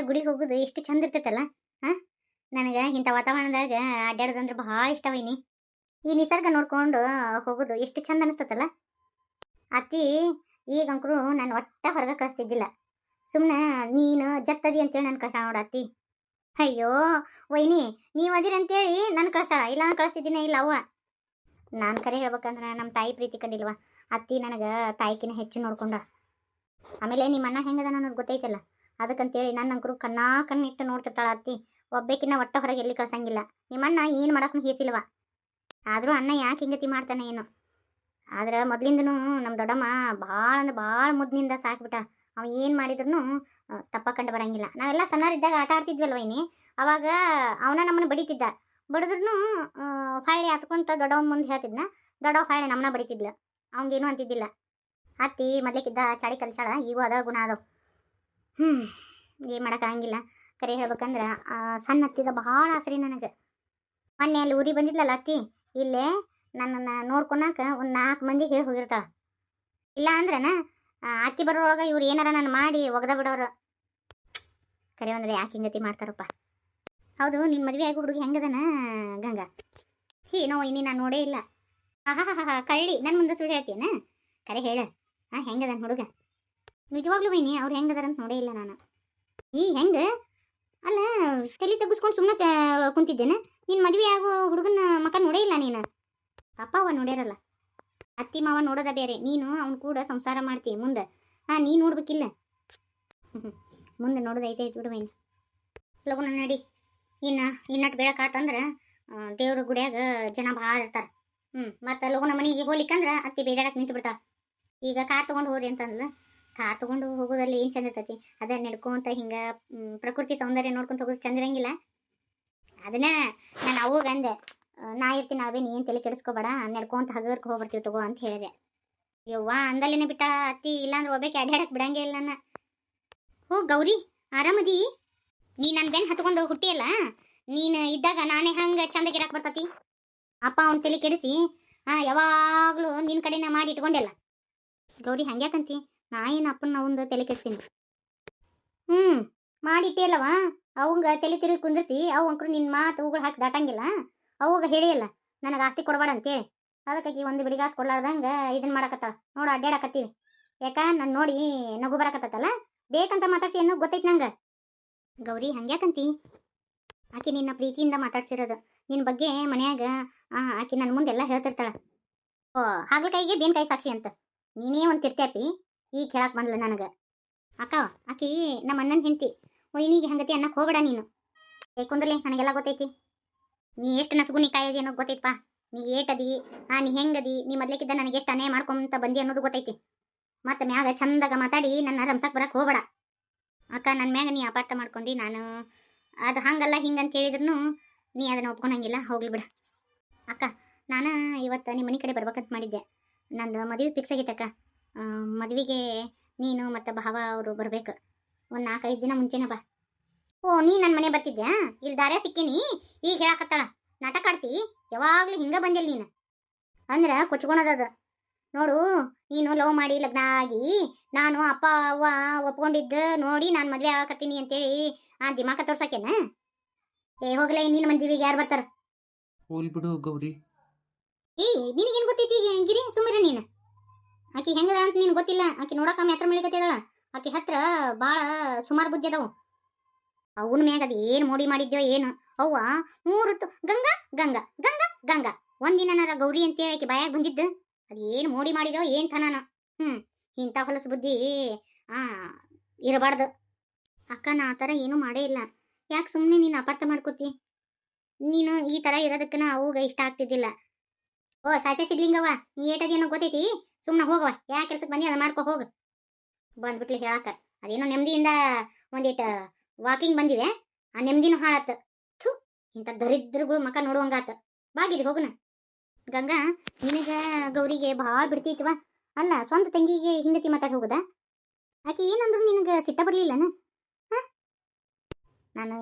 ಗುಡಿಗೆ ಹೋಗೋದು ಎಷ್ಟು ಚಂದ ಇರ್ತೈತಲ್ಲ. ಹಾ, ನನಗೆ ಇಂಥ ವಾತಾವರಣದಾಗ ಅಡ್ಡಾಡೋದಂದ್ರೆ ಭಾಳ ಇಷ್ಟವೈನಿ. ಈ ನಿಸರ್ಗ ನೋಡ್ಕೊಂಡು ಹೋಗೋದು ಎಷ್ಟು ಚಂದ ಅನಿಸ್ತತಲ್ಲ. ಅತ್ತಿ ಈಗಂಕರು ನಾನು ಒಟ್ಟ ಹೊರಗೆ ಕಳಿಸ್ತಿದ್ದಿಲ್ಲ. ಸುಮ್ಮನೆ ನೀನು ಜತ್ತದಿ ಅಂತೇಳಿ ನಾನು ಕಳ್ಸಾಳ ನೋಡ ಅತ್ತಿ. ಅಯ್ಯೋ ವೈನಿ, ನೀವು ಅದಿರಿ ಅಂತೇಳಿ ನಾನು ಕಳ್ಸಾಳ, ಇಲ್ಲ ನಾನು ಕಳಿಸ್ತಿದ್ದೀನಿ ಇಲ್ಲ ಅವ್ವ. ನಾನು ಕರೆ ಹೇಳ್ಬೇಕಂದ್ರೆ ನಮ್ಮ ತಾಯಿ ಪ್ರೀತಿ ಕಂಡಿಲ್ವ, ಅತ್ತಿ ನನಗೆ ತಾಯಿಕಿನ ಹೆಚ್ಚು ನೋಡ್ಕೊಂಡ. ಆಮೇಲೆ ನಿಮ್ಮ ಅಣ್ಣ ಹೆಂಗದ ಅನ್ನೋದು ಗೊತ್ತೈತಲ್ಲ, ಅದಕ್ಕಂತೇಳಿ ನನ್ನ ಅಂಕರು ಕಣ್ಣಿಟ್ಟು ನೋಡ್ತಿರ್ತಾಳ ಅತ್ತಿ. ಒಬ್ಬೇಕಿನ್ನ ಒಟ್ಟ ಹೊರಗೆ ಎಲ್ಲಿ ಕಳ್ಸಂಗಿಲ್ಲ. ನಿಮ್ಮಣ್ಣ ಏನು ಮಾಡಕ್ಕೂ ಹೇಸಿಲ್ವ, ಆದರೂ ಅಣ್ಣ ಯಾಕೆ ಹಿಂಗತಿ ಮಾಡ್ತಾನೆ ಏನೋ. ಆದ್ರೆ ಮೊದ್ಲಿಂದನೂ ನಮ್ಮ ದೊಡ್ಡಮ್ಮ ಭಾಳ ಅಂದ್ರೆ ಭಾಳ ಮುದ್ದಿನಿಂದ ಸಾಕ್ಬಿಟ್ಟ. ಅವ ಏನು ಮಾಡಿದ್ರು ತಪ್ಪಕಂಡು ಬರಂಗಿಲ್ಲ. ನಾವೆಲ್ಲ ಸಣ್ಣರಿದ್ದಾಗ ಆಟ ಆಡ್ತಿದ್ವಲ್ವ ಇನಿ, ಅವಾಗ ಅವನ ನಮ್ಮನ್ನು ಬಡಿತಿದ್ದ. ಬಡಿದ್ರು ಹೊಳ್ಳಿ ಹತ್ಕೊಂತ ದೊಡ್ಡವ ಮುಂದೆ ಹೇಳ್ತಿದ್ನ, ದೊಡ್ಡವ ಹೊಳ್ಳಿ ನಮ್ಮನ್ನ ಬಡಿತಿದ್ಲ. ಅವಂಗೇನು ಅಂತಿದ್ದಿಲ್ಲ. ಅತ್ತಿ ಮೊದ್ಲೇಕಿದ್ದ ಚಾಡಿ ಕಲಿಸಾಳ, ಈಗೂ ಅದ ಗುಣ ಅದಾವ. ಏನು ಮಾಡೋಕ್ಕಾಗಂಗಿಲ್ಲ. ಕರೆ ಹೇಳ್ಬೇಕಂದ್ರೆ ಸಣ್ಣ ಹತ್ತಿದ ಭಾಳ ಆಸರಿ ನನಗೆ. ಮೊನ್ನೆ ಅಲ್ಲಿ ಊರಿಗೆ ಬಂದಿದ್ಲಲ್ಲ ಅತ್ತಿ, ಇಲ್ಲೇ ನನ್ನನ್ನು ನೋಡ್ಕೊಳಕ್ಕೆ ಒಂದು 4 ಮಂದಿ ಹೇಳಿ ಹೋಗಿರ್ತಾಳ. ಇಲ್ಲ ಅಂದ್ರನ ಅತ್ತಿ ಬರೋಳಗೆ ಇವ್ರು ಏನಾರ ನಾನು ಮಾಡಿ ಒಗದ ಬಿಡೋರು. ಕರೆ ಅಂದ್ರೆ ಯಾಕೆ ಹಿಂಗತಿ ಮಾಡ್ತಾರಪ್ಪ. ಹೌದು, ನಿನ್ನ ಮದುವೆ ಆಗೋ ಹುಡುಗಿ ಹೆಂಗದನ ಗಂಗಾ? ಏನೋ ಇನ್ನಿ ನಾನು ನೋಡೇ ಇಲ್ಲ. ಕಳ್ಳಿ ನನ್ನ ಮುಂದೆ ಸುಳ್ಳು ಹೇಳ್ತೀಯನ? ಕರೆ ಹೇಳ, ಹೆಂಗದನ್ ಹುಡುಗ? ನಿಜವಾಗ್ಲೂ ವೈನಿ ಅವ್ರು ಹೆಂಗದಾರಂತ ನೋಡೇ ಇಲ್ಲ ನಾನು. ಹೆಂಗೆ ಅಲ್ಲ, ತಲೆ ತೆಗಿಸ್ಕೊಂಡು ಸುಮ್ಮನೆ ಕುಂತಿದ್ದೇನೆ. ನಿನ್ನ ಮದುವೆ ಆಗೋ ಹುಡುಗನ ಮಕ್ಕ ನೋಡೇ ಇಲ್ಲ ನೀನು? ಅಪ್ಪ ಅವ ನೋಡ್ಯಾರಲ್ಲ, ಅತ್ತಿ ಮಾವ ನೋಡೋದ ಬೇರೆ. ನೀನು ಅವ್ನು ಕೂಡ ಸಂಸಾರ ಮಾಡ್ತೀಯ ಮುಂದೆ. ನೀ ನೋಡ್ಬೇಕಿಲ್ಲ. ಮುಂದೆ ನೋಡೋದೈತೆ ಬಿಡುವೇನು. ಲಗುನ ನಡಿ. ಇನ್ನಟ್ಟು ಬೆಳಕಾತಂದ್ರೆ ದೇವ್ರ ಗುಡಿಯಾಗ ಜನ ಭಾಳ ಇರ್ತಾರೆ. ಮತ್ತು ಲಗುನ ಮನೆಗೆ ಹೋಗ್ಲಿಕ್ಕಂದ್ರೆ ಅತ್ತಿ ಬೇಡಾಡಕ್ಕೆ ನಿಂತು ಬಿಡ್ತಾಳೆ. ಈಗ ಕಾರ್ ತೊಗೊಂಡು ಹೋಗ್ರಿ ಅಂತಂದ್ಲ. ಕಾರ್ ತೊಗೊಂಡು ಹೋಗೋದಲ್ಲಿ ಏನು ಚಂದ ಇರ್ತೈತಿ, ಅದೇ ನಡ್ಕೊಂತ ಹಿಂಗೆ ಪ್ರಕೃತಿ ಸೌಂದರ್ಯ ನೋಡ್ಕೊಂತ ಹೋಗೋದು ಚಂದ ಇರಂಗಿಲ್ಲ. ಅದನ್ನ ನಾನು ಅವಾಗ ಅಂದೆ, ನಾ ಇರ್ತೀನಿ ನಾವೇನು ಏನು ತಲೆ ಕೆಡಿಸ್ಕೋಬೇಡ, ನಡ್ಕೊಂತ ಹಗರ್ಕ ಹೋಗ್ಬರ್ತೀವಿ ತಗೋ ಅಂತ ಹೇಳಿದೆ. ಯವ್ವ ಅಂದಲ್ಲೇನೆ ಬಿಟ್ಟಾಳ ಅತ್ತಿ, ಇಲ್ಲಾಂದ್ರೆ ಒಬ್ಬಕ್ಕೆ ಅಡ್ಡಾಡಕ್ಕೆ ಬಿಡಂಗೇ ಇಲ್ಲ ನನ್ನ. ಹೋ ಗೌರಿ, ಆರಾಮದಿ? ನೀ ನನ್ನ ಬೆನ್ನು ಹತ್ಕೊಂಡು ಹುಟ್ಟಿಯಲ್ಲ, ನೀನು ಇದ್ದಾಗ ನಾನೇ ಹಂಗೆ ಚಂದಗಿರಾಕ್ ಬರ್ತತಿ. ಅಪ್ಪ ಅವ್ನ ತಲೆ ಕೆಡಿಸಿ ಯಾವಾಗಲೂ ನಿನ್ನ ಕಡೆನ ಮಾಡಿ ಇಟ್ಕೊಂಡೆಲ್ಲ. ಗೌರಿ ಹಂಗ್ಯಾಕಂತಿ? ನಾ ಏನು ಅಪ್ಪನ ಅವಂದು ತಲೆ ಕೆಡ್ಸೀನಿ? ಮಾಡಿಟ್ಟಿಯಲ್ಲವ, ಅವಂಗ ತಲೆ ತಿರುಗಿ ಕುಂದಿರ್ಸಿ ಅವು ಅಂಕರು ನಿನ್ನ ಮಾತು ಹೂಗಳು ಹಾಕಿ ದಾಟಂಗಿಲ್ಲ. ಅವಾಗ ಹೇಳಿಯಲ್ಲ ನನಗೆ ಆಸ್ತಿ ಕೊಡಬೇಡ ಅಂತೇಳಿ. ಅದಕ್ಕಾಗಿ ಒಂದು ಬಿಡಿಗಾಸು ಕೊಡ್ಲಾರ್ದಂಗೆ ಇದನ್ನ ಮಾಡಕತ್ತಾಳ ನೋಡು, ಅಡ್ಡಾಡಕತ್ತೀವಿ. ಯಾಕ ನಾನು ನೋಡಿ ನಗು ಬರಕತ್ತಲ್ಲ, ಬೇಕಂತ ಮಾತಾಡ್ಸಿ ಅನ್ನೋ ಗೊತ್ತೈತಿ ನಂಗೆ. ಗೌರಿ ಹಂಗ್ಯಾಕಂತಿ? ಆಕೆ ನಿನ್ನ ಪ್ರೀತಿಯಿಂದ ಮಾತಾಡ್ಸಿರೋದು. ನಿನ್ನ ಬಗ್ಗೆ ಮನ್ಯಾಗ ಆಕೆ ನನ್ನ ಮುಂದೆಲ್ಲ ಹೇಳ್ತಿರ್ತಾಳ. ಓ ಹಾಗಲಕಾಯಿಗೆ ಬೇನ್ಕಾಯಿ ಸಾಕ್ಷಿ ಅಂತ ನೀನೇ ಒಂದು ತಿರ್ತ್ಯಾಪಿ ಈಗ ಹೇಳಕ್ಕೆ ಬಂದ್ಲ ನನಗೆ. ಅಕ್ಕ ಆಕಿ ನಮ್ಮ ಅಣ್ಣನ ಹೆಂಡತಿ, ಒಯ್ನಿಗೆ ಹಂಗತಿ ಅನ್ನಕ್ಕೆ ಹೋಗಬೇಡ ನೀನು. ಏಕಂದ್ರಲಿ ನನಗೆಲ್ಲ ಗೊತ್ತೈತಿ. ನೀ ಎಷ್ಟು ನಸುಗುನಿ ಕಾಯದಿ ಅನ್ನೋದು ಗೊತ್ತೈತಪ್ಪ. ನೀ ಏಟದಿ, ನೀ ಹೆಂಗದಿ, ನೀ ಮೊದ್ಲೇಕಿದ್ದ ನನಗೆ ಎಷ್ಟು ಅನ್ಯಾಯ ಮಾಡ್ಕೊಂತ ಬಂದಿ ಅನ್ನೋದು ಗೊತ್ತೈತಿ. ಮತ್ತೆ ಮ್ಯಾಗ ಚಂದಾಗ ಮಾತಾಡಿ ನನ್ನ ರಂಸಕ್ಕೆ ಬರಕ್ಕೆ ಹೋಗಬೇಡ ಅಕ್ಕ. ನನ್ನ ಮ್ಯಾಗ ನೀ ಅಪಾರ್ಥ ಮಾಡ್ಕೊಂಡು ನಾನು ಅದು ಹಂಗಲ್ಲ ಹಿಂಗಂತ ಹೇಳಿದ್ರು ನೀ ಅದನ್ನು ಒಪ್ಕೊಂಡಂಗಿಲ್ಲ. ಹೋಗ್ಲಿ ಬಿಡ ಅಕ್ಕ. ನಾನು ಇವತ್ತು ನಿಮ್ಮ ಮನೆ ಕಡೆ ಬರ್ಬೇಕಂತ ಮಾಡಿದ್ದೆ. ನಂದು ಮದುವೆ ಫಿಕ್ಸ್ ಆಗೈತಕ್ಕ. ಮದುವೆಗೆ ನೀನು ಮತ್ತು ಭಾವ ಅವರು ಬರಬೇಕು. ಒಂದು 4-5 ದಿನ ಮುಂಚೆನೇ ಬಾ. ಓ ನೀ ನನ್ನ ಮನೆ ಬರ್ತಿದ್ಯಾ? ಇಲ್ಲಿ ದಾರ್ಯ ಸಿಕ್ಕೀನಿ ಈಗ ಹೇಳಕತ್ತಾಳ. ನಾಟಕ ಆಡ್ತಿ, ಯಾವಾಗಲೂ ಹಿಂಗೆ ಬಂದಿಲ್ಲ ನೀನು ಅಂದ್ರೆ ಕೊಚ್ಕೊಳೋದದು ನೋಡು. ನೀನು ಲವ್ ಮಾಡಿ ಲಗ್ನ ಆಗಿ ನಾನು ಅಪ್ಪ ಅವ್ವ ಒಪ್ಕೊಂಡಿದ್ದು ನೋಡಿ ನಾನು ಮದುವೆ ಆಗಕತ್ತೀನಿ ಅಂತೇಳಿ ದಿಮಾಕ ತೋರ್ಸಕ್ಕೇನ? ಹೋಗ್ಲೇ ನಿನ್ನ ಮದುವೆಗೆ ಯಾರು ಬರ್ತಾರ? ಹೋಲ್ ಬಿಡು ಗೌರಿ. ನಿನಗೇನು ಗೊತ್ತೈತಿ ಗಿರಿ? ಸುಮ್ಮನೆ ನೀನು. ಆಕಿ ಹೆಂಗದ ಅಂತ ನೀನು ಗೊತ್ತಿಲ್ಲ. ಆಕಿ ನೋಡಕ್ಕ ಮ್ಯಾತ್ರ ಮೆಳಿಕತ್ತಿದಾಳ. ಆಕಿ ಹತ್ರ ಭಾಳ ಸುಮಾರು ಬುದ್ಧಿ ಅದಾವು. ಅವನ ಮ್ಯಾಗ ಅದು ಏನು ಮೋಡಿ ಮಾಡಿದ್ಯೋ ಏನು. ಅವ್ವ 3 ಗಂಗಾ ಗಂಗಾ ಗಂಗಾ ಗಂಗಾ ಒಂದಿನಾರ ಗೌರಿ ಅಂತೇಳಿ ಆಕಿ ಬಾಯಾಗ ಬಂದಿದ್ದು ಅದು ಏನು ಮೋಡಿ ಮಾಡಿದೋ ಏನು ತನಾನ. ಇಂಥ ಹೊಲಸು ಬುದ್ಧಿ ಇರಬಾರ್ದು ಅಕ್ಕ. ನಾ ಆ ಥರ ಏನೂ ಮಾಡೇ ಇಲ್ಲ. ಯಾಕೆ ಸುಮ್ಮನೆ ನೀನು ಅಪಾರ್ಥ ಮಾಡ್ಕೋತಿ? ನೀನು ಈ ಥರ ಇರೋದಕ್ಕೆ ಅವಾಗ ಇಷ್ಟ ಆಗ್ತಿದ್ದಿಲ್ಲ. ಓ ಸಾಚೆ ಸಿಗ್ಲಿಂಗವ್ವ, ನೀ ಏಟದಿ ಅನ್ನೋ ಗೊತ್ತೈತಿ. ಸುಮ್ಮನೆ ಹೋಗವ, ಯಾ ಕೆಲ್ಸಕ್ಕೆ ಬಂದಿ ಅದನ್ನ ಮಾಡ್ಕೊ ಹೋಗು. ಬಂದ್ಬಿಟ್ಲಿ ಹೇಳಕ್ಕ. ಅದೇನೋ ನೆಮ್ಮದಿಯಿಂದ ಒಂದಿಟ್ಟು ವಾಕಿಂಗ್ ಬಂದಿದೆ, ಆ ನೆಮ್ಮದಿನೂ ಹಾಳಾತ. ಥೂ, ಇಂಥ ದರಿದ್ರಗಳು ಮಕ್ಕ ನೋಡುವಂಗಾತ. ಬಾಗಿರಿ ಹೋಗುನ. ಗಂಗಾ ನಿನಗೆ ಗೌರಿಗೆ ಭಾಳ ಬಿಡ್ತೈತಿವ. ಅಲ್ಲ ಸ್ವಂತ ತಂಗಿಗೆ ಹಿಂಗತಿ ಮಾತಾಡಿ ಹೋಗುದಾ? ಆಕೆ ಏನಂದ್ರು ನಿನಗೆ ಸಿಟ್ಟ ಬರಲಿಲ್ಲನ? ನಾನು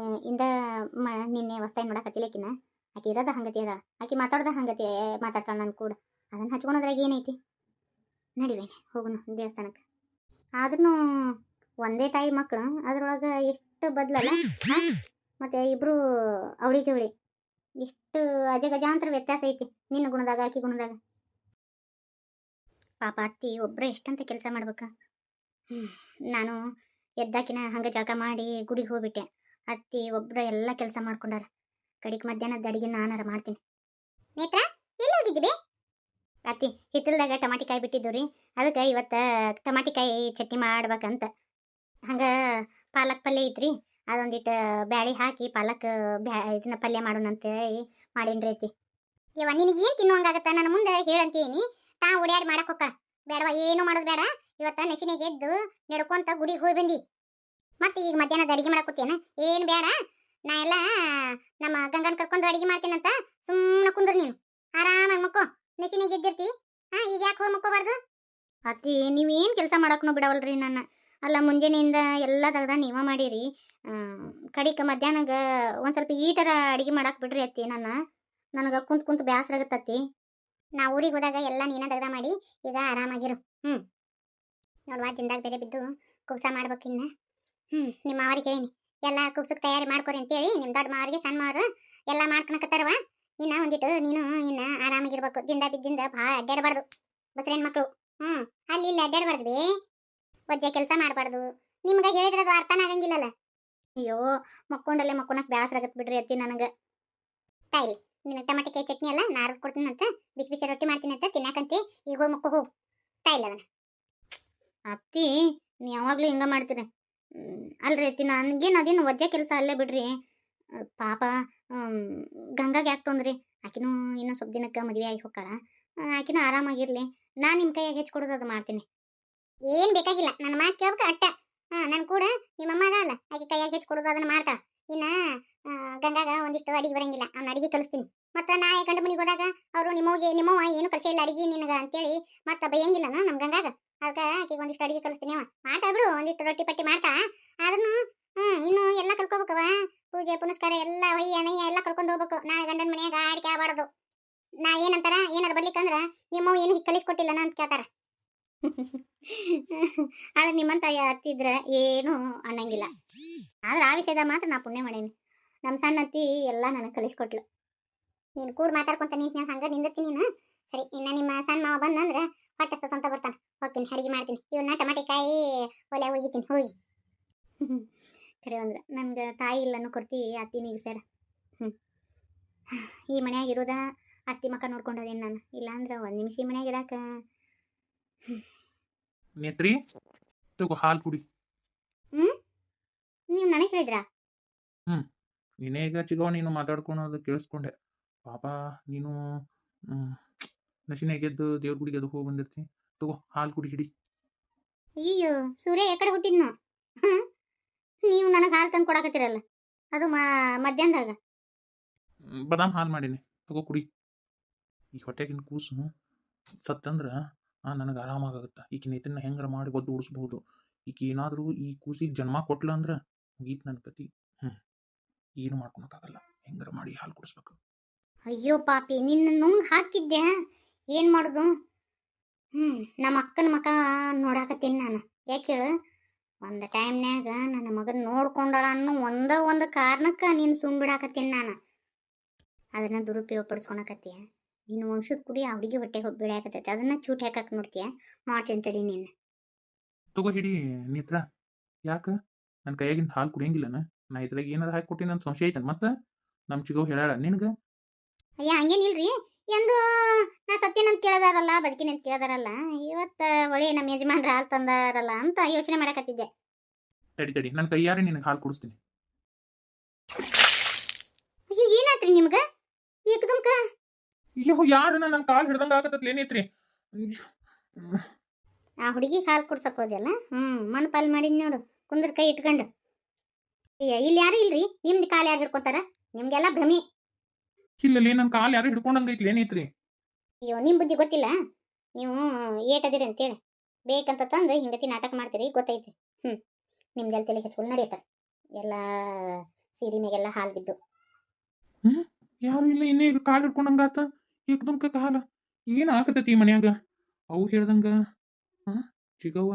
ನಿನ್ನೆ ಹೊಸ್ತಾಯಿ ನೋಡಕತ್ತಿಲ್ಲಕಿನ. ಆಕೆ ಇರೋದ ಹಂಗತಿ ಅದ, ಆಕೆ ಮಾತಾಡೋದ ಹಂಗತಿ ಮಾತಾಡ್ತಾಳೆ ನನ್ನ ಕೂಡ. ಅದನ್ನು ಹಚ್ಕೊಳೋದ್ರಾಗ ಏನೈತಿ? ನಡಿವೇನೆ ಹೋಗುನು ದೇವಸ್ಥಾನಕ್ಕೆ. ಆದ್ರೂ ಒಂದೇ ತಾಯಿ ಮಕ್ಕಳು, ಅದ್ರೊಳಗೆ ಎಷ್ಟು ಎಷ್ಟು ಬದ್ಲಲ್ಲ ಹಾ ಮತ್ತೆ ಇಬ್ರು ಅವಳಿ ಜವಳಿ ಇಷ್ಟು ಅಜಗಜಾಂತರ ವ್ಯತ್ಯಾಸ ಐತಿ ನಿನ್ನ ಗುಣದಾಗ ಆಕಿ ಗುಣದಾಗ ಪಾಪ ಅತ್ತಿ ಒಬ್ಬರೇ ಎಷ್ಟಂತ ಕೆಲಸ ಮಾಡ್ಬೇಕ ನಾನು ಎದ್ದಾಕಿನ ಹಂಗೆ ಜಳಕ ಮಾಡಿ ಗುಡಿಗೆ ಹೋಗ್ಬಿಟ್ಟೆ ಅತ್ತಿ ಒಬ್ಬರ ಎಲ್ಲ ಕೆಲಸ ಮಾಡ್ಕೊಂಡಾರ ಕಡಿಗೆ ಮಧ್ಯಾಹ್ನದ ಅಡಿಗೆ ನಾನಾರ ಮಾಡ್ತೀನಿ ನೇತ್ರ ಎಲ್ಲಿ ಹೋಗಿದ್ದೀವಿ ಅತ್ತಿ ಹಿತ್ತಲ್ದಾಗ ಟಮಾಟಿ ಕಾಯಿ ಬಿಟ್ಟಿದ್ದು ರೀ ಅದಕ್ಕೆ ಇವತ್ತು ಟಮಾಟಿ ಕಾಯಿ ಚಟ್ನಿ ಮಾಡ್ಬೇಕಂತ ಹಂಗೆ ಪಾಲಕ್ ಪಲ್ಯ ಐತ್ರಿ ಅದೊಂದಿಟ್ಟು ಬ್ಯಾಳಿ ಹಾಕಿ ಪಾಲಕ್ ಇದನ್ನ ಪಲ್ಯ ಮಾಡೋಣಂತೇಳಿ ಮಾಡೀನ್ರಿ ಐತಿ ಯವ್ವ ನಿನಗೇನು ತಿನ್ನುವಂಗಾಗತ್ತ ನನ್ನ ಮುಂದೆ ಹೇಳಂತೀನಿ ತಾ ಓಡ್ಯಾಡಿ ಮಾಡಕ್ ಹೋಗ್ಕ ಬೇಡವಾ ಏನು ಮಾಡೋದು ಬೇಡ ಇವತ್ತ ನೆಸಿನಿಗೆ ಎದ್ದು ನಡ್ಕೊಂತ ಗುಡಿಗೆ ಹೋಗಿ ಬಂದಿ ಮತ್ತೆ ಈಗ ಮಧ್ಯಾಹ್ನದ ಅಡಿಗೆ ಮಾಡಕ್ಕೋತೇನ ಏನು ಬೇಡ ನಾ ಎಲ್ಲ ನಮ್ಮ ಗಂಗನ್ ಕರ್ಕೊಂಡು ಅಡಿಗೆ ಮಾಡ್ತೀನಂತ ಸುಮ್ಮನೆ ಕುಂದ್ರ ನೀನು ಆರಾಮಾಗಿ ಮಕ್ಕೋ ನೆಸಿನಿಗೆ ಎದ್ದಿರ್ತಿ ಈಗ ಯಾಕೆ ಹೋಗಿ ಮಕ್ಕೋಬಾರ್ದು ಅತ್ತಿ ನೀವೇನು ಕೆಲಸ ಮಾಡಕ್ಕೂ ಬಿಡವಲ್ರಿ ನನ್ನ ಅಲ್ಲ ಮುಂಜಾನೆಯಿಂದ ಎಲ್ಲ ತೆಗ್ದ ನೀವ ಮಾಡಿರಿ ಕಡಿಕ ಮಧ್ಯಾಹ್ನಗ ಒಂದು ಸ್ವಲ್ಪ ಈಟರ ಅಡಿಗೆ ಮಾಡಕ್ಕೆ ಬಿಡ್ರಿ ಅತ್ತಿ ನನಗೆ ಕುಂತ್ ಬೇಸರ ಆಗತ್ತತ್ತಿ ನಾ ಊರಿಗೆ ಹೋದಾಗ ಎಲ್ಲ ನೀನ ತೆಗ್ದ ಮಾಡಿ ಈಗ ಆರಾಮಾಗಿರು ನೋಡ್ವಾ ತಿಂದಾಗ ಬೇರೆ ಬಿದ್ದು ಕುಬ್ಸ ಮಾಡ್ಬೇಕಿನ್ನ ನಿಮ್ಮ ಮಾವರಿಗೆ ಹೇಳೀನಿ ಎಲ್ಲ ಕುಬ್ಸಕ್ಕೆ ತಯಾರಿ ಮಾಡ್ಕೊರಿ ಅಂತೇಳಿ ನಿಮ್ಮ ದೊಡ್ಡ ಮಾವರಿಗೆ ಸಣ್ಣ ಮಾವರು ಎಲ್ಲ ಮಾಡ್ಕೊಳಕತ್ತಾರವ ಇನ್ನ ಒಂದಿಟ್ಟು ನೀನು ಇನ್ನ ಆರಾಮಾಗಿರ್ಬೇಕು ದಿಂದ ಬಿದ್ದಿಂದ ಭಾಳ ಅಡ್ಡಾಡಬಾರ್ದು ಬಸ್ರೇನ್ ಮಕ್ಕಳು ಅಲ್ಲಿ ಇಲ್ಲಿ ಅಡ್ಡಾಡಬಾರ್ದು ಬೇ ವಜ್ಜೆ ಕೆಲಸ ಮಾಡಬಾರ್ದು ನಿಮ್ಗೆ ಹೇಳಿದ್ರೆ ಅದು ಅರ್ಥನ ಆಗಂಗಿಲ್ಲಲ್ಲ ಅಯ್ಯೋ ಮಕ್ಕೊಂಡಲ್ಲೇ ಮಕ್ಕೊಳಕ್ ಬೇಸರ ಆಗತ್ ಬಿಡ್ರಿ ಅತ್ತಿ ನನಗೆ ತಾಯಿ ನಿನ್ನ ಟಮಾಟಿ ಕಾಯಿ ಚಟ್ನಿ ಅಲ್ಲ ನಾರದ್ ಕೊಡ್ತೀನಂತ ಬಿಸಿ ಬಿಸಿ ರೊಟ್ಟಿ ಮಾಡ್ತೀನಂತ ತಿನ್ನಾಕಂತೆ ಈಗ ಹೋಗಿ ಮಕ್ಕೋ ಹೋಗು ತಾಯಿಲ್ಲ ಅದನ್ನ ಅತ್ತಿ ನೀ ಯಾವಾಗಲೂ ಹಿಂಗೆ ಮಾಡ್ತೀರಿ ಅಲ್ರಿ ಅತ್ತಿ ನನಗೇನು ಅದೇನು ವಜ್ಜೆ ಕೆಲಸ ಅಲ್ಲೇ ಬಿಡ್ರಿ ಪಾಪ ಗಂಗಾಗೆ ಯಾಕೆ ತೊಂದ್ರಿ ಆಕಿನೂ ಇನ್ನೂ ಸ್ವಲ್ಪ ದಿನಕ್ಕೆ ಮದುವೆ ಆಗಿ ಹೋಗ್ತಾಳ ಆಕಿನೂ ಆರಾಮಾಗಿರ್ಲಿ ನಾನು ನಿಮ್ಮ ಕೈಯಾಗ ಹೆಚ್ಚಿಕೊಡೋದು ಅದು ಮಾಡ್ತೀನಿ ಏನು ಬೇಕಾಗಿಲ್ಲ ನನ್ನ ಮಾತು ಕೇಳ್ಬೇಕು ಅಟ್ಟ ನನ್ನ ಕೂಡ ನಿಮ್ಮಮ್ಮ ಅಲ್ಲ ಆಕೆ ಕೈಯಾಗ ಹೆಚ್ಚಿಕೊಡೋದು ಅದನ್ನು ಮಾಡ್ತಾಳ ಇನ್ನು ಗಂಗಾಗ ಒಂದಿಷ್ಟು ಅಡಿಗೆ ಬರಂಗಿಲ್ಲ ಅವ್ನ ಅಡಿಗೆ ಕಲಿಸ್ತೀನಿ ಮತ್ತು ನಾಳೆ ಗಂಡು ಮನೆಗೆ ಹೋದಾಗ ಅವರು ನಿಮ್ಮವ್ವ ಏನು ಕಲಿಸೇ ಇಲ್ಲ ಅಡಿಗೆ ನಿನಗೆ ಅಂತೇಳಿ ಮತ್ತೆ ಬೈಯಂಗಿಲ್ಲ ನಮ್ಮ ಗಂಗಾಗ ಅದಕ್ಕೆ ಆಕೆಗೆ ಒಂದಿಷ್ಟು ಅಡಿಗೆ ಕಲಿಸ್ತೀನಿ ಅವ ಮಾಡ್ತಾ ಬಿಡು ಒಂದಿಷ್ಟು ರೊಟ್ಟಿ ಪಟ್ಟಿ ಮಾಡ್ತಾ ಅದನ್ನು ಇನ್ನು ಎಲ್ಲ ಕಲ್ಕೋಬೇಕವ ಪೂಜೆ ಪುನಸ್ಕಾರ ಎಲ್ಲ ಹೊಯ್ಯ ನಯ್ಯ ಎಲ್ಲ ಕಲ್ಕೊಂಡು ಹೋಗ್ಬೇಕು ನಾಳೆ ಗಂಡನ ಮನೆಯಾಗ ಆಡಿಕೆ ಆಗಬಾರ್ದು ನಾ ಏನಂತಾರ ಏನಾರ ಬರ್ಲಿಕ್ಕಂದ್ರ ನಿಮ್ಮವ್ವ ಏನು ಕಲಿಸ್ಕೊಟ್ಟಿಲ್ಲ ಅಂತ ಕೇಳ್ತಾರ ಆದ್ರೆ ನಿಮ್ಮಂತ ಅತ್ತಿದ್ರ ಏನು ಅನ್ನಂಗಿಲ್ಲ ಆದ್ರೆ ಆ ವಿಷಯದ ಮಾತ್ರ ನಾ ಪುಣ್ಯ ಮಾಡೇನಿ ನಮ್ಮ ಸಣ್ಣ ಅತ್ತಿ ಎಲ್ಲ ನನಗೆ ಕಲಿಸ್ಕೊಟ್ಲು ನೀನು ಕೂಡ ಮಾತಾಡ್ಕೊಂತ ನಿಂತು ನಾನು ಹಂಗೆ ನಿಂದಿರ್ತೀನಿ ನೀನು ಸರಿ ಇನ್ನು ನಿಮ್ಮ ಸಣ್ಣ ಮಾವ ಬಂದಂದ್ರೆ ಹೊಟ್ಟೆ ಅಂತ ಬರ್ತಾನೆ ಹೋಗ್ತೀನಿ ಅಡಿಗೆ ಮಾಡ್ತೀನಿ ಇವನ್ನ ಟಮಾಟಿ ಕಾಯಿ ಒಲೆ ಹೋಗಿತೀನಿ ಹೋಗಿ ಕರೆ ಅಂದ್ರೆ ನನ್ಗೆ ತಾಯಿ ಇಲ್ಲನ್ನು ಕೊಡ್ತಿ ಅತ್ತಿನಿಗೆ ಸೇರ ಈ ಮನ್ಯಾಗ ಇರೋದ ಅತ್ತಿ ಮಕ್ಕ ನೋಡ್ಕೊಂಡದೇನು ನಾನು ಇಲ್ಲಾಂದ್ರೆ ಒಂದು ನಿಮಿಷ ಈ ಮನ್ಯಾಗ ಇರಾಕ ನೇತ್ರಿ ತಗೋ ಹಾಲು ಕುಡಿ ನೀವು ನನಗೆ ಹೇಳಿದ್ರಾ ನೀನೇ ಈಗ ಚಿಗವ ನೀನು ಮಾತಾಡ್ಕೊಳೋದು ಕೇಳಿಸ್ಕೊಂಡೆ ಪಾಪ ನೀನು ನಶಿನಾಗ ಎದ್ದು ದೇವ್ರ ಗುಡಿಗೆ ಅದು ಹೋಗಿ ಬಂದಿರ್ತಿ ತಗೋ ಹಾಲು ಕುಡಿ ಹಿಡಿ ಅಯ್ಯೋ ಸೂರ್ಯ ಯಾಕಡೆ ಹುಟ್ಟಿದ್ನು ನೀವು ನನಗೆ ಹಾಲು ತಂದು ಕೊಡಕತ್ತೀರಲ್ಲ ಅದು ಮಧ್ಯಾಹ್ನದಾಗ ಬಾದಾಮ್ ಹಾಲು ಮಾಡೀನಿ ತಗೋ ಕುಡಿ ಈ ಹೊಟ್ಟೆಗಿನ ಕೂಸು ಸತ್ತಂದ್ರೆ ನನಗೆ ಆರಾಮಾಗತ್ತೆ ಈಕಿನ ಇದನ್ನ ಹೆಂಗಾರ ಮಾಡಿ ಒದ್ದು ಉಡಿಸ್ಬೋದು ಈಕೆ ಏನಾದರೂ ಈ ಕೂಸಿಗೆ ಜನ್ಮ ಕೊಟ್ಲ ಅಂದ್ರೆ ಮುಗೀತು ನನ್ನ ಕತಿ ಏನು ಮಾಡ್ಕೊಳಕ್ಕಾಗಲ್ಲ ಹೆಂಗಾರ ಮಾಡಿ ಹಾಲು ಕುಡಿಸ್ಬೇಕು ಅಯ್ಯೋ ಪಾಪಿ ನಿನ್ನ ನುಂಗ್ ಹಾಕಿದ್ದೆ ಏನು ಮಾಡೋದು ನಮ್ಮ ಅಕ್ಕನ ಮಕ ನೋಡಾಕತ್ತೀನಿ ನಾನು ಯಾಕೆ ಹೇಳು ಒಂದು ಟೈಮ್ನ್ಯಾಗ ನನ್ನ ಮಗನ ನೋಡ್ಕೊಂಡಳ ಅನ್ನೋ ಒಂದು ಕಾರಣಕ್ಕೆ ನೀನು ಸುಮ್ ಬಿಡಾಕತ್ತೀನಿ ನಾನು ಅದನ್ನು ದುರುಪಯೋಗ ಪಡಿಸ್ಕೊಳಕತ್ತೀಯ ನೀನು ವಂಶದ ಕುಡಿ ಆ ಹುಡುಗಿ ಹೊಟ್ಟೆಗೆ ಹೋಗಿ ಬಿಡಾಕತ್ತೈತಿ ಅದನ್ನು ಚೂಟ್ ಹಾಕಕ್ಕೆ ನೋಡ್ತೀಯ ಮಾಡ್ತೀನಿ ತಡಿ ನೀನು ತಗೋ ಹಿಡಿ ನೇತ್ರ ಯಾಕೆ ನನ್ನ ಕೈಯಾಗಿಂದ ಹಾಲು ಕುಡಿಯಂಗಿಲ್ಲನ ನಾ ಇದ್ರಾಗ ಏನಾರು ಹಾಕಿ ಕೊಟ್ಟಿನ ಅಂತ ಸಂಶಯ ಐತನ ಮತ್ತೆ ನಮ್ಮ ಚಿಗವ್ ಹೇಳಾಳ ನಿನಗೆ ಅಯ್ಯ ಹಂಗೇನಿಲ್ರಿ ಎಂದು ನಾ ಸತ್ಯನಂತ ಕೇಳದಾರಲ್ಲ ಬದುಕಿನಂತ ಕೇಳದಾರಲ್ಲ ಇವತ್ತು ಹೊಳೆ ನಮ್ಮ ಯಜಮಾನ್ರ ಹಾಲು ತಂದಾರಲ್ಲ ಅಂತ ಯೋಚನೆ ಮಾಡಕತ್ತಿದ್ದೆ ತಡಿ ನನ್ನ ಕೈಯಾರೆ ನಿನಗೆ ಹಾಲು ಕುಡಿಸ್ತೀನಿ ಅಯ್ಯೋ ಏನಾತ್ರಿ ನಿಮ್ಗೆ ಏಕದಮ್ಕ ಅಯ್ಯೋ ಯಾರು ನನ್ನ ಕಾಲು ಹಿಡ್ದಂಗೆ ಆಗತ್ತಲ್ಲ ಏನೈತ್ರಿ ಆ ಹುಡುಗಿ ಹಾಲು ಕುಡ್ಸಕ್ ಹೋದ್ಯಲ್ಲ ಮಣ್ಣು ಪಾಲ್ ಮಾಡಿದ್ ನೋಡು ಕುಂದ್ರ ಕೈ ಇಟ್ಕೊಂಡು ಇಲ್ಲಿ ಯಾರು ಇಲ್ರಿ ನಿಮ್ದು ಕಾಲು ಯಾರು ಹಿಡ್ಕೊತಾರ ನಿಮ್ಗೆಲ್ಲ ಭ್ರಮಿ ಇಲ್ಲಲ್ಲಿ ನನ್ನ ಕಾಲು ಯಾರು ಹಿಡ್ಕೊಂಡಂಗೈತ್ಲಿ ಏನೈತ್ರಿ ಅಯ್ಯೋ ನಿಮ್ಮ ಬುದ್ಧಿ ಗೊತ್ತಿಲ್ಲ ನೀವು ಏಟದಿರಿ ಅಂತೇಳಿ ಬೇಕಂತ ತಂದ್ರೆ ಹಿಂಗತಿ ನಾಟಕ ಮಾಡ್ತೀರಿ ಗೊತ್ತೈತಿ ನಿಮ್ದೆಲ್ಲ ತಲೆ ಹಚ್ಕೊಂಡು ನಡೆಯುತ್ತಾರೆ ಎಲ್ಲ ಸೀರೆ ಮೇಗೆಲ್ಲ ಹಾಲು ಬಿದ್ದು ಯಾರು ಇಲ್ಲ ಇನ್ನೇ ಈಗ ಕಾಲು ಹಿಡ್ಕೊಂಡಂಗಾತ ಏಕದಮ್ಕ ಕಾಲ ಏನು ಆಗತೈತಿ ಈ ಮನ್ಯಾಗ ಅವು ಹೇಳ್ದಂಗ ಚಿಗವ್ವ